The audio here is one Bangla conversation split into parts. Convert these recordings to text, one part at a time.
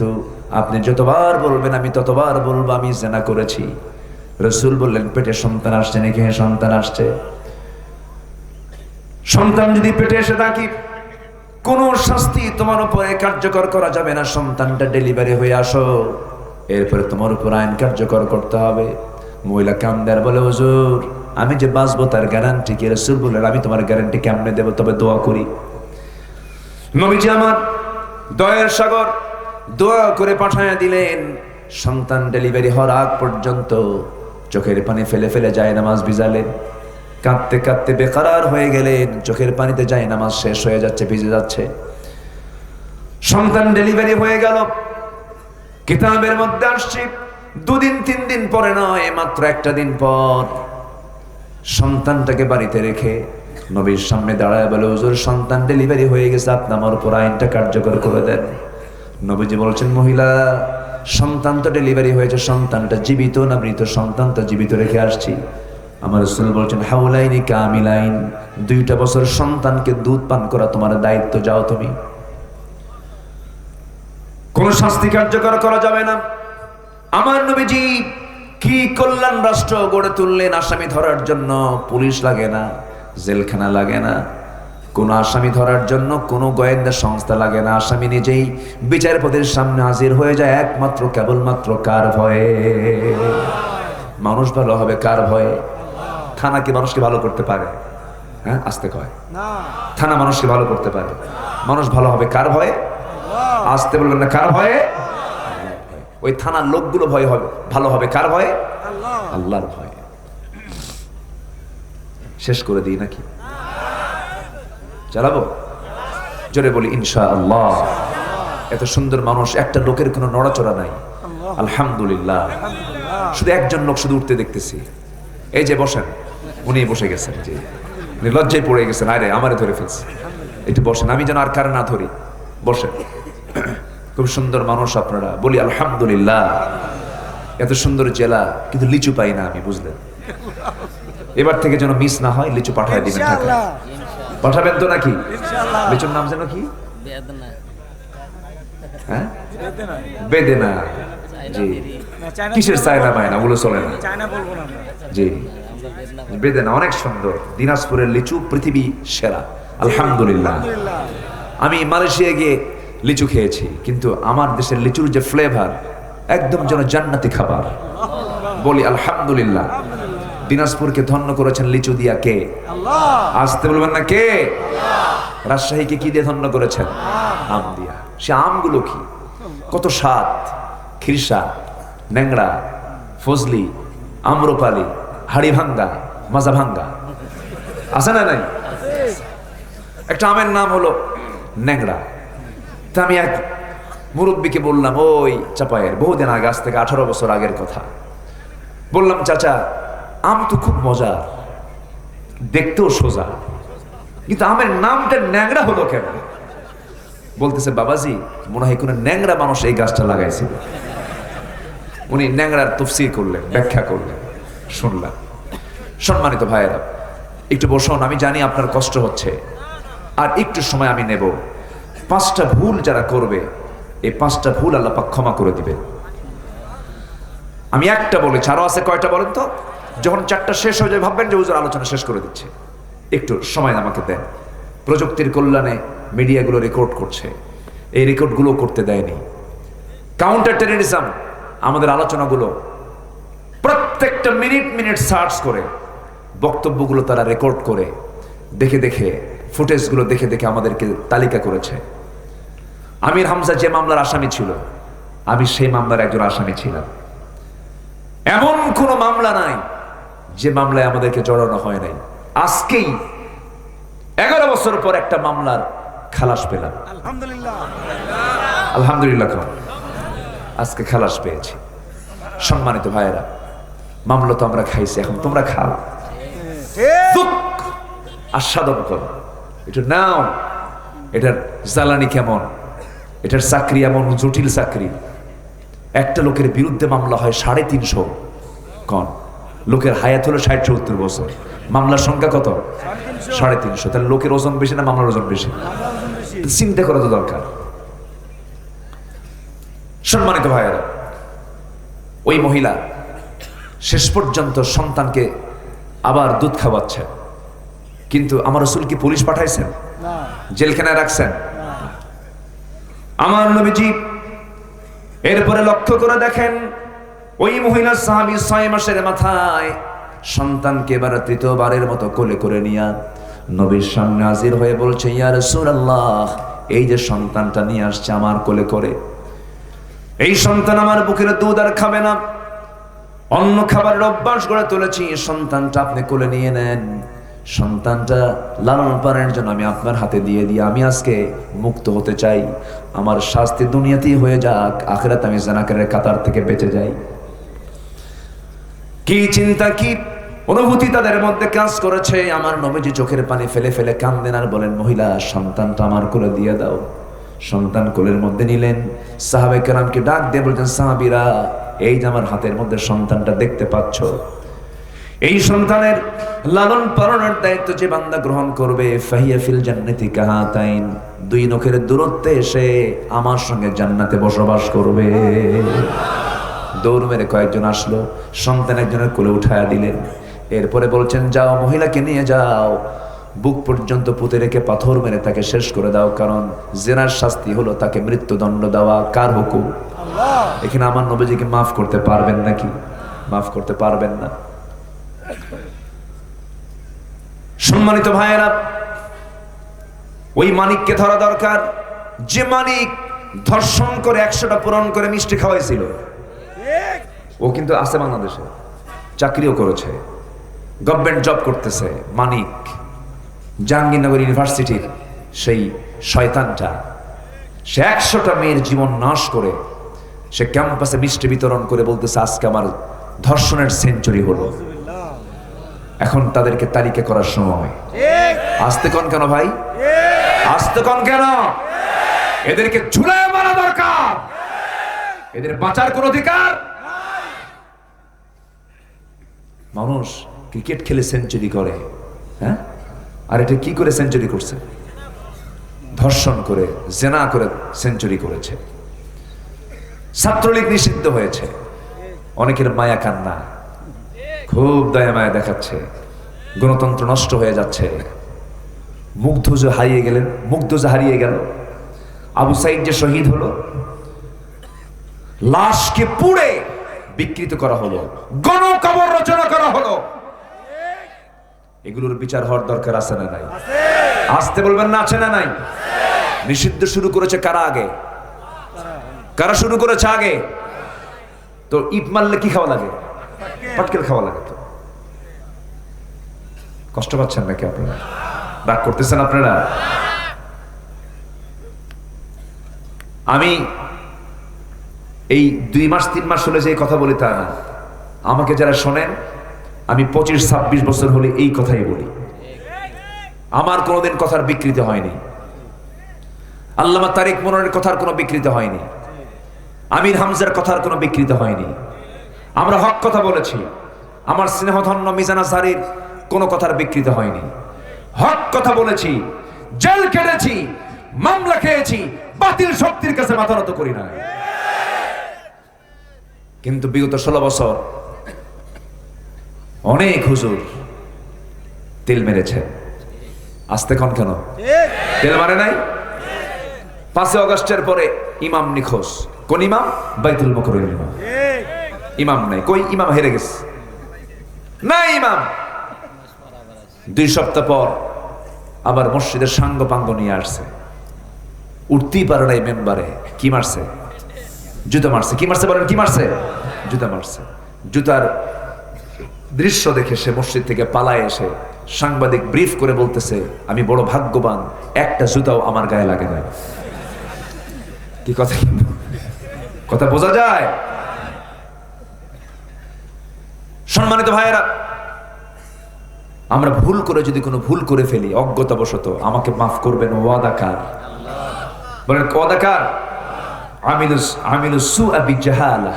তো আপনি যতবার বলবেন আমি ততবার বলবো আমি জিনা করেছি। রাসূল বললেন, পেটে সন্তান আসছে নাকি? হ্যাঁ, সন্তান আসছে। সন্তান যদি পেটে এসে থাকি, কোন শাস্তি তোমার উপরে কার্যকর করা যাবে না। সন্তানটা ডেলিভারি হয়ে আসো, এরপরে তোমার উপর আইন কার্যকর করতে হবে। মহিলা কামদার বলে, হুজুর আমি যে বাঁচবো তার গ্যারান্টি কি? রাসূল বললেন, আমি তোমার গ্যারান্টি কেমনে দেবো? তবে দোয়া করি। নবীজি আমার দয়ার সাগর দোয়া করে পাঠায়া দিলেন। সন্তান ডেলিভারি হওয়ার আগ পর্যন্ত চোখের পানি ফেলে ফেলে যায় নামাজ ভিজালেন। কাঁদতে কাঁদতে বেকারার হয়ে গেলেন। চোখের পানিতে যায় নামাজ শেষ হয়ে যাচ্ছে, ভিজে যাচ্ছে। সন্তান ডেলিভারি হয়ে গেল। কিতাবের মধ্যে আসছে 2 দিন 3 দিন পরে নয়, মাত্র একটা দিন পর সন্তানটাকে বাড়িতে রেখে নবীর সামনে দাঁড়ায় বলে, হুজুর সন্তান ডেলিভারি হয়ে গেছে, আপনি আমার উপর আইনটা কার্যকর করে দেন। নবীজি বলছেন, মহিলা সন্তান তো ডেলিভারি হয়েছে, সন্তানটা জীবিত না মৃত? সন্তানটা জীবিত রেখে আসছি। আমার রাসূল বলছেন, হাউলাইনি কামিলাইন, 2টা বছর সন্তানকে দুধ পান করা তোমার দায়িত্ব, যাও তুমি। কোন শাস্তি কার্যকর করা যাবে না। আমার নবীজি কি কল্যাণ রাষ্ট্র গড়ে তুললেন! আসামি ধরার জন্য পুলিশ লাগে না, জেলখানা লাগে না, কোন আসামি ধরার জন্য কোন গোয়েন্দা সংস্থা লাগে না। আসামি নিজেই বিচারপতির সামনে হাজির হয়ে যায়, একমাত্র কেবলমাত্র কার ভয়ে? মানুষ ভালো হবে কার ভয়ে? থানা কি মানুষকে ভালো করতে পারে? হ্যাঁ, আসতে কয় না। থানা মানুষকে ভালো করতে পারে? মানুষ ভালো হবে কার ভয়ে? আসতে বলবেন না, কার ভয়ে? ওই থানার লোকগুলো ভয় হবে, ভালো হবে কার ভয়ে? আল্লাহর ভয়ে। শেষ করে দিই নাকি চালাবো? জোরে বলি ইনশাআল্লাহ। এত সুন্দর মানুষ, একটা লোকের কোনো নড়াচড়া নাই, আলহামদুলিল্লাহ। শুধু একজন লোক শুধু উঠতে দেখতেছি, এই যে বসেন, উনি বসে গেছেন, যে উনি লজ্জায় পড়ে গেছেন, আরে আমারে ধরে ফেলছে, একটু বসেন, আমি যেন আর কারো না ধরি, বসেন। খুব সুন্দর মানুষ আপনারা, বলি আলহামদুলিল্লাহ। এত সুন্দর জেলা, কিন্তু লিচু পাই না আমি, বুঝলেন? এবার থেকে যেন মিস না হয়, লিচু পাঠায় দিবেন ঢাকা। পাঠাবেন তো নাকি? লিচুর নাম যেন কি? হ্যাঁ, বেদেনা। জি, কিসের চায়না পায় না, ওগুলো চলে না। জি, বেদেনা অনেক সুন্দর। দিনাজপুরের লিচু পৃথিবী সেরা, আলহামদুলিল্লাহ। আমি মালয়েশিয়া গিয়ে লিচু খেয়েছি, কিন্তু আমার দেশের লিচুর যে ফ্লেভার, একদম যেন জান্নাতি খাবার। বলি আলহামদুলিল্লাহ। দিনাজপুরকে ধন্য করেছেন লিচু দিয়া কে? আল্লাহ। আসতে বলবেন না কে? রাজশাহীকে কি দিয়ে ধন্য করেছেন? আম দিয়া। সে আমগুলো কি কত স্বাদ! খিরসা, ন্যাংড়া, ফজলি, আম্রপালি, হাড়ি ভাঙ্গা, মাজা ভাঙ্গা, আছে না নাই? একটা আমের নাম হলো ন্যাংড়া। তা আমি এক মুরব্বীকে বললাম, ওই চাপায়ের, বহুদিন আগে, আজ থেকে 18 বছর আগের কথা, বললাম, চাচা আম তো খুব মজার, দেখতেও সোজা, কিন্তু আমের নামটা ন্যাংড়া হলো কেন? বলতেছে, বাবাজি মনে হয় কোনো ন্যাংড়া মানুষ এই গাছটা লাগাইছিল। উনি ন্যাংড়ার তাফসীর করলেন, ব্যাখ্যা করলেন, শুনলাম। সম্মানিত ভাইয়েরা, একটু বসুন, আমি জানি আপনার কষ্ট হচ্ছে, আর একটু সময় আমি নেব। 5টা ভুল যারা করবে, এই 5টা ভুল আল্লাহ পাক ক্ষমা করে দিবেন। আমি একটা বলেছি, আরো আছে কয়টা বলেন তো? যখন 4টা শেষ হয়ে যায় ভাববেন যে হুজুর আলোচনা শেষ করে দিচ্ছে। একটু সময় আমাকে দেন। প্রযুক্তির কল্যাণে মিডিয়াগুলো রেকর্ড করছে, এই রেকর্ডগুলো করতে দেয়নি। কাউন্টার টেররিজম, আমাদের আলোচনাগুলো প্রত্যেকটা মিনিট সার্চ করে বক্তব্যগুলো তারা রেকর্ড করে দেখে দেখে, ফুটেজগুলো দেখে দেখে আমাদেরকে তালিকা করেছে। আমির হামজা যে মামলার আসামি ছিল, আমি সেই মামলার একজন আসামি ছিলাম। এমন কোন মামলা নাই যে মামলায় আমাদেরকে জড়ানো হয় নাই। আজকেই 11 বছর পর একটা মামলার খালাস পেলাম, আলহামদুলিল্লাহ। আলহামদুলিল্লাহ, আজকে খালাস পেয়েছি। সম্মানিত ভাইয়েরা, মামলা তো আমরা খাইছি, এখন তোমরা খাও, আস্বাদন করো, এটা নাও। এটার জ্বালানি কেমন, এটার চাকরি এমন জটিল চাকরি। একটা লোকের বিরুদ্ধে মামলা হয় 350। কোন লোকের হায়াত হলো 60-70 বছর, মামলার সংখ্যা কত? 350। তাহলে লোকের ওজন বেশি না মামলার ওজন বেশি? চিন্তা করা তো দরকার। সম্মানিত ভাইয়েরা, ওই মহিলা শেষ পর্যন্ত সন্তানকে আবার দুধ খাওয়াচ্ছে, কিন্তু আমার রাসূল কি পুলিশ পাঠাইছেন? জেলখানায় রাখছেন? আমার নবীজি এরপরে লক্ষ্য করে দেখেন ওই মহিলা সাহাবী 6 মাসের মাথায় সন্তানকে এবার তৃতীয়বারের মতো কোলে করে নিয়ে নবীর সামনে হাজির হয়ে বলছে, ইয়া রাসূলুল্লাহ, এই যে সন্তানটা নিয়ে আসছে আমার কোলে করে, এই সন্তান আমার বুকের দুধ আর খাবে না, অন্য খাবারের অভ্যাস গড়ে তুলেছি, সন্তানটা আপনি কোলে নিয়ে নেন, সন্তানটা লালন পালনের জন্য আমি আপনার হাতে দিয়ে আমি আজকে মুক্ত হতে চাই, আমার শাস্তি দুনিয়াতেই হয়ে যাক, আখিরাতে আমি জানাকারের কাতার থেকে বেঁচে যাই। কি চিন্তা, কি অনুভূতি তাদের মধ্যে কাজ করেছে। আমার নবীজি চোখের পানি ফেলে ফেলে কাঁদেন আর বলেন, মহিলা, সন্তানটা আমার কোলে দিয়ে দাও। সন্তান কোলের মধ্যে নিলেন, সাহাবে কেরামকে ডাক দিয়ে বলছেন, সাহাবীরা, এই যে আমার হাতের মধ্যে সন্তানটা দেখতে পাচ্ছ, এই সন্তানের লালন পালনের দায়িত্ব যে বান্দা গ্রহণ করবে, ফাহিয়া ফিল জান্নাতি কাহাতাইন, দুই নখের দূরত্বে এসে আমার সঙ্গে জান্নাতে বসবাস করবে। দৌড় মেরে কয়েকজন আসলো, সন্তান একজনের কোলে উঠায়া দিলেন, এরপরে বলছেন, যাও মহিলাকে নিয়ে যাও, বুক পর্যন্ত পুঁতে রেখে পাথর মেরে তাকে শেষ করে দাও, কারণ জেনার শাস্তি হলো তাকে মৃত্যুদণ্ড দেওয়া। কার হুকুম? এখানে আমার নবীজিকে মাফ করতে পারবেন নাকি? মাফ করতে পারবেন না। সম্মানিত ভাইয়েরা, ওই মানিককে ধরা দরকার, যে মানিক ধর্ষণ করে 100টা পূরণ করে মিষ্টি খাওয়াইছিল। ও কিন্তু আছে বাংলাদেশে, চাকরিও করেছে, গভর্নমেন্ট জব করতেছে। মানিক জাহাঙ্গীরনগর ইউনিভার্সিটির সেই শয়তানটা, সে 100টা মেয়ের জীবন নাশ করে সে ক্যাম্পাসে মিষ্টি বিতরণ করে বলতেছে, আজকে আমার ধর্ষণের সেঞ্চুরি হলো। এখন তাদেরকে তালিকা করার সময়। আসতে কোন কেন ভাই? আসতে কোন কেন? এদেরকে ঝুলায় মারা দরকার, এদের বাঁচার কোন অধিকার। মানুষ ক্রিকেট খেলে সেঞ্চুরি করে, হ্যাঁ? আর এটা কি করে সেঞ্চুরি করছে? ধর্ষণ করে, জেনা করে সেঞ্চুরি করেছে। ছাত্রলীগ নিষিদ্ধ হয়েছে, অনেকের মায়া কান্না, খুব দয়া মায়া দেখাচ্ছে, গণতন্ত্র নষ্ট হয়ে যাচ্ছে। মুগ্ধ যে হারিয়ে গেলেন, মুগ্ধ যে হারিয়ে গেল, আবু সাইদ যে শহীদ হলো, লাশকে পুড়ে বিকৃত করা হলো, গণকবর রচনা করা হলো, এগুলোর বিচার হওয়ার দরকার আছে না নাই? আসতে বলবেন না, আছে না নাই? নিষিদ্ধ শুরু করেছে কারা আগে? কারা শুরু করেছে আগে? তো ইট মারলে কি খাওয়া লাগে? পাটকেল খাওয়া লাগে। তো কষ্ট পাচ্ছেন নাকি আপনারা? রাগ করতেছেন আপনারা? আমি এই 2 মাস 3 মাস হলে যে কথা বলি তা না, আমাকে যারা শোনেন, আমি 25-26 বছর হলে এই কথাই বলি। আমার কোনোদিন কথার বিকৃতি হয়নি, আল্লামা তারেক মনোয়ারের কথার কোনো বিকৃতি হয়নি, আমির হামজার কথার কোনো বিকৃতি হয়নি। আমরা হক কথা বলেছি, আমার স্নেহধন্য মিজান আজহারীর কোনো কথার বিকৃতি হয়নি। হক কথা বলেছি, জেল কেটেছি, মামলা খেয়েছি, বাতিল শক্তির কাছে মাথা নত করি না। কিন্তু বিগত 16 বছর অনেক হুজুর তেল মেরেছে। আসতে কোন কেন? তেল মারে নাই? 5 আগস্টের পরে ইমাম নিখোঁজ। কোন ইমাম? বাইতুল মুকররম ইমাম। ইমাম নাই, কই ইমাম? হেরে গেছে, নাই ইমাম। 2 সপ্তাহ পর আবার মসজিদের সাঙ্গ পাঙ্গ নিয়ে আসছে, উঠতেই পারে নাই মেম্বারে। কি মারছে? জুতা মারছে। কি মারছে বলেন? কি মারছে? জুতা মারছে। জুতার দৃশ্য দেখে সে মসজিদ থেকে পালায় এসে সাংবাদিক ব্রিফ করে বলতেছে, আমি বড় ভাগ্যবান, একটা জুতাও আমার গায়ে লাগে না। কি কথা? কথা বোঝা যায়? সম্মানিত ভাইয়েরা, আমরা ভুল করে যদি কোনো ভুল করে ফেলি অজ্ঞতাবশত, আমাকে মাফ করবেন। ওয়াদাকার বলেন, ওয়াদাকার। আমিলুস সুআ বিজাহালা,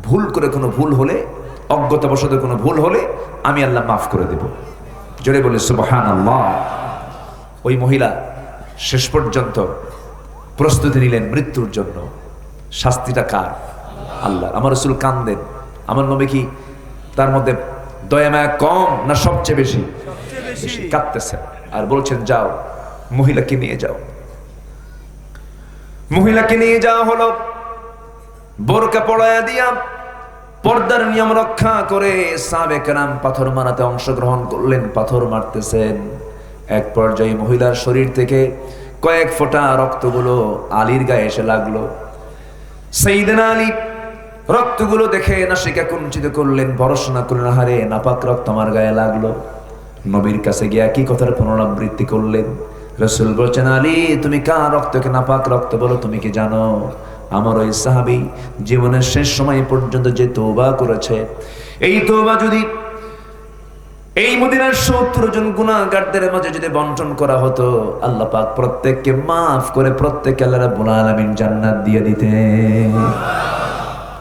ভুল করে কোনো ভুল হলে, অজ্ঞতাবশত কোনো ভুল হলে আমি আল্লাহ মাফ করে দেব। জোরে বলে সুবহানাল্লাহ। ওই মহিলা শেষ পর্যন্ত প্রস্তুতি নিলেন মৃত্যুর জন্য। শাস্তিটা কার? আল্লাহ। আমার রাসূল কান্দেন, আমার নবী কি তার মধ্যে দয়া মায়া কম না সবচেয়ে বেশি? বেশি কাঁদতেছেন আর বলছেন যাও মহিলাকে নিয়ে যাও। মহিলাকে নিয়ে যাওয়া হলো, বোরকা পড়ায়া দিয়া পর্দার নিয়ম রক্ষা করে সাহাবে কেরাম পাথর মারাতে অংশগ্রহণ করলেন, পাথর মারতেছেন। এক পর্যায়ে মহিলার শরীর থেকে কয়েক ফোঁটা রক্তগুলো আলীর গায়ে এসে লাগলো। সাইয়েদনা আলী রক্তগুলো দেখে নাসিকা কুঞ্চিত করলেন, পড়াশোনা করলেন, হারে নাপাক রক্ত আমার গায়ে লাগলো। নবীর কাছে গিয়ে কি কথার পুনরাবৃত্তি করলেন। রাসূল বলছেন, আলী তুমি কার রক্তকে নাপাক রক্ত বলো? তুমি কি জানো আমার ওই সাহাবী জীবনের শেষ সময় পর্যন্ত যে তওবা করেছে, এই তওবা যদি এই মদিনার 70 জন গুনাহগারদের মাঝে যদি বন্টন করা হতো, আল্লাহ পাক প্রত্যেককে মাফ করে প্রত্যেককে আল্লাহ রাব্বুল আলামিন জান্নাত দিয়ে দিতেন।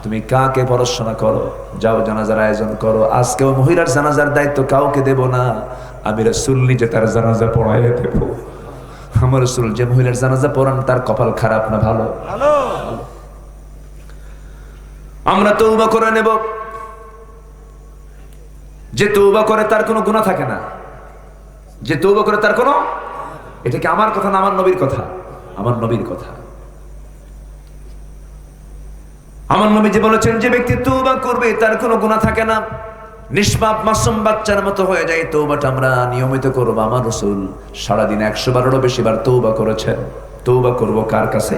তুমি কাকে পড়াশোনা করো, যাও জানাজার আয়োজন করো। আজকেও মহিলার জানাজার দায়িত্ব কাউকে দেব না, আমি রাসূল নিজে তার জানাজা পড়াইয়া দেব। আমার রাসূল যে মহিলার জানাজা পড়ান তার কপাল খারাপ না ভালো? আমরা তওবা করে নেব। যে তওবা করে তার কোনো গুনাহ থাকে না, যে তওবা করে তার কোনো, এটা কি আমার কথা না আমার নবীর কথা? আমার নবীর কথা। আমার নবী যে বলেছেন যে ব্যক্তি তওবা করবে তার কোনো গুনাহ থাকে না, নিষ্পাপ মাসুম বাচ্চার মতো হয়ে যায়। তওবাটা আমরা নিয়মিত করব। আমার রাসূল সারাদিন 112 বেশি বার তওবা করেছেন। তওবা করব কার কাছে?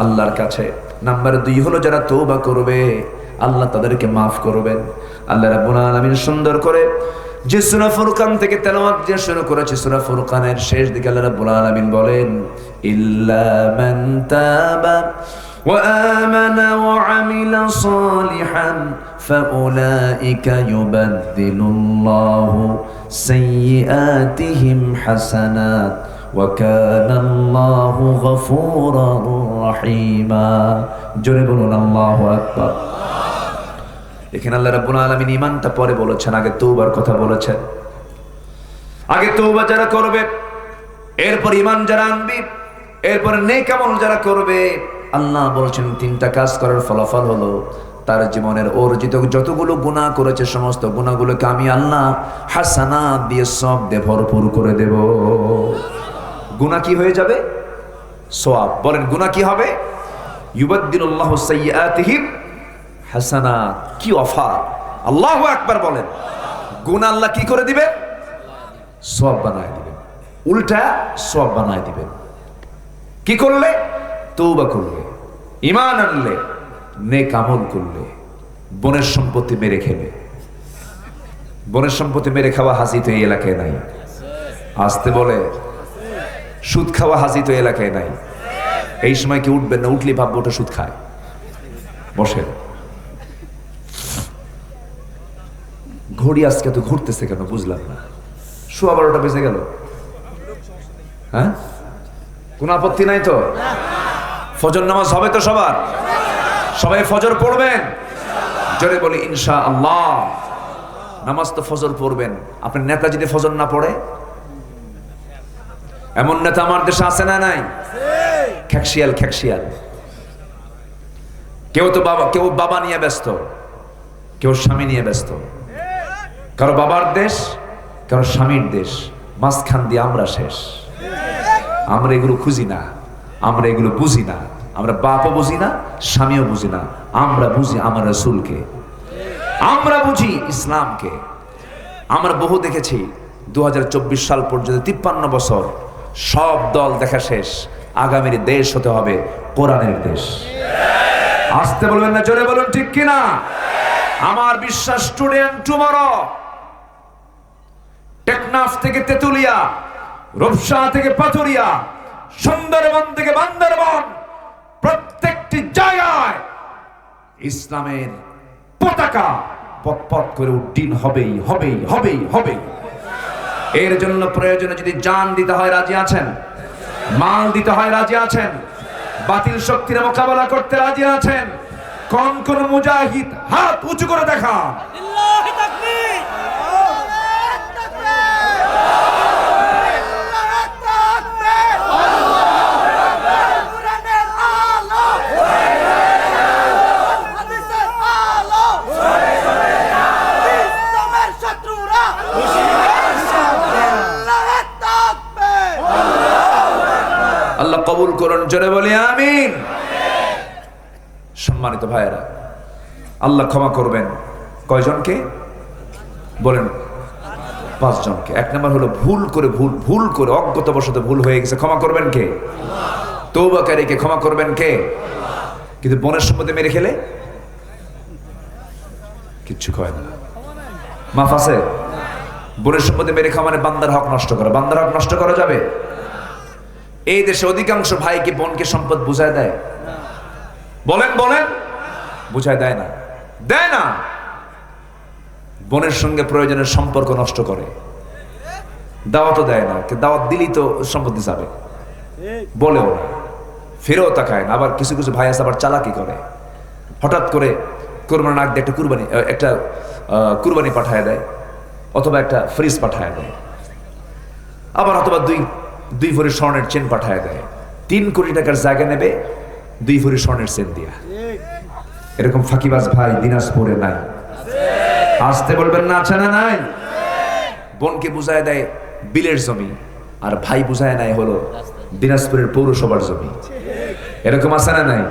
আল্লাহর কাছে। নাম্বার 2 হলো যারা তওবা করবে আল্লাহ তাদেরকে মাফ করবেন। আল্লাহ রাব্বুল আলামিন সুন্দর করে যে সূরা ফুরকান থেকে তেলাওয়াত দিয়ে শুরু করেছে, সূরা ফুরকানের শেষ দিকে আল্লাহ রাব্বুল আলামিন বলেন, ইল্লা মান তাবা ওয়া আমানা ওয়া আমিলা সালিহান ফাউলাইকা ইউবাদদিলুল্লাহু সাইয়্যাতিহিম হাসানাত ওয়া কানা আল্লাহু গফুরার রহিমা। জোরে বলুন আল্লাহু আকবার। এখানে আল্লাহ রাব্বুল আলামিন ঈমানটা পরে বলেছেন, আগে তওবার কথা বলেছেন। আগে তওবা যারা করবে, এরপর ঈমান যারা আনবে, এরপর নেক আমল যারা করবে, আল্লাহ বলেছেন 3টা কাজ করার ফলাফল হলো তার জীবনের অর্জিত যতগুলো গুনাহ করেছে সমস্ত গুনাহগুলোকে আমি আল্লাহ হাসানাত দিয়ে সওয়াব দিয়ে ভরপুর করে দেব। গুনাহ কি হয়ে যাবে? সওয়াব। বলেন গুনাহ কি হবে? ইউবাদদিলুল্লাহু সাইয়্যাতিহিম হাসানাত। কি অফার! আল্লাহু আকবার বলেন। গুনাহ আল্লাহ কি করে দিবেন? সওয়াব বানায় দিবেন, উল্টা সওয়াব বানায় দিবেন। কি করলে? তওবা করলে, ঈমান আনলে, নেক আমল করলে। বোনের সম্পত্তি মেরে খেলে, বোনের সম্পত্তি মেরে খাওয়া হাজি তো এই এলাকায় নাই। আসতে বলে সুদ খাওয়া হাজি তো এলাকায় নাই। এই সময় কি উঠবেন না? উঠলে ভাববো ওটা সুদ খায়। বসেন। ঘড়ি আজকে তো ঘুরতেছে কেন বুঝলাম না। 12:15 বেজে গেল। হ্যাঁ, কোন আপত্তি নাই তো? ফজর নামাজ হবে তো সবার? সবাই ফজর পড়বেন? জোরে বলি ইনশাআল্লাহ। নামাজ তো ফজর পড়বেন। আপনার নেতা যদি ফজর না পড়ে, এমন নেতা আমার দেশে আছে না নাই? খ্যাকশিয়াল খ্যাকশিয়াল। কেউ তো বাবা, কেউ বাবা নিয়ে ব্যস্ত, কেউ স্বামী নিয়ে ব্যস্ত। কারো বাবার দেশ, কারো স্বামীর দেশ, মাঝখান দিয়ে আমরা শেষ। আমরা এগুলো খুঁজি না, আমরা এগুলো বুঝি না। আমরা বাপও বুঝি না, স্বামীও বুঝি না। আমরা বুঝি আমার রাসূলকে, আমরা বুঝি ইসলামকে। আমরা বহু দেখেছি 2024 সাল পর্যন্ত 53 বছর সব দল দেখা শেষ। আগামীর দেশ হতে হবে কোরআনের দেশ। আসতে বলবেন না, জোরে বলুন ঠিক কিনা? আমার বিশ্বাস টুডে এন্ড টুমরো, টেকনাফ থেকে তেতুলিয়া, রূপসা থেকে পাথুরিয়া, সুন্দরবন থেকে বান্দরবন, প্রত্যেকটি জায়গায় ইসলামের পতাকা পথ করে উড্ডীন হবেই হবেই হবেই হবেই। এর জন্য প্রয়োজনে যদি জান দিতে হয় রাজি আছেন? মাল দিতে হয় রাজি আছেন? বাতিল শক্তির মোকাবেলা করতে রাজি আছেন? কোন কোন মুজাহিদ হাত উঁচু করে দেখা। লিল্লাহি তাকবীর। জোরে বলি আমিন। সম্মানিত ভাইয়েরা, আল্লাহ ক্ষমা করবেন কয়জনকে বলেন? 5 জনকে। 1 নম্বর হলো ভুল করে অজ্ঞতাবশত ভুল হয়ে গেছে, ক্ষমা করবেন কে? তওবাকারীকে ক্ষমা করবেন কে? কিন্তু বোনের সম্পত্তি মেরে খেলে কিচ্ছু কয় না, মাফ আছে? বোনের সম্পত্তি মেরে খাওয়া মানে বান্দার হক নষ্ট করা। বান্দার হক নষ্ট করা যাবে? এই দেশে অধিকাংশ ভাই কি বোনকে সম্পদ বুঝায় দেয়? বলেন বলেন, বুঝায় দেয় না, দেয় না। বোনের সঙ্গে প্রয়োজনের সম্পর্ক নষ্ট করে, দাওয়াতও দেয় না। দাওয়াত দিলেই তো সম্পত্তি যাবে, বলেও না, ফেরেও তাকায় না। আবার কিছু কিছু ভাই আছে আবার চালাকি করে, হঠাৎ করে কোরবানির আগ দিয়ে একটা কুরবানি পাঠায় দেয়, অথবা একটা ফ্রিজ পাঠায় দেয়, আবার অথবা দুই ভরি স্বর্ণের চেন পাঠায় দেয়। 3 কোটি টাকার জায়গা নেবে 2 ভরি স্বর্ণের চেন দিয়া। এরকম ফাঁকিবাজ ভাই দিনাজপুরে নাই? আসতে বলবেন না, আছে না নাই? বোনকে বুঝায় দেয় বিলের জমি, আর ভাই বুঝায় নাই হলো দিনাজপুরের পৌরসভার জমি। এরকম আছে না নাই?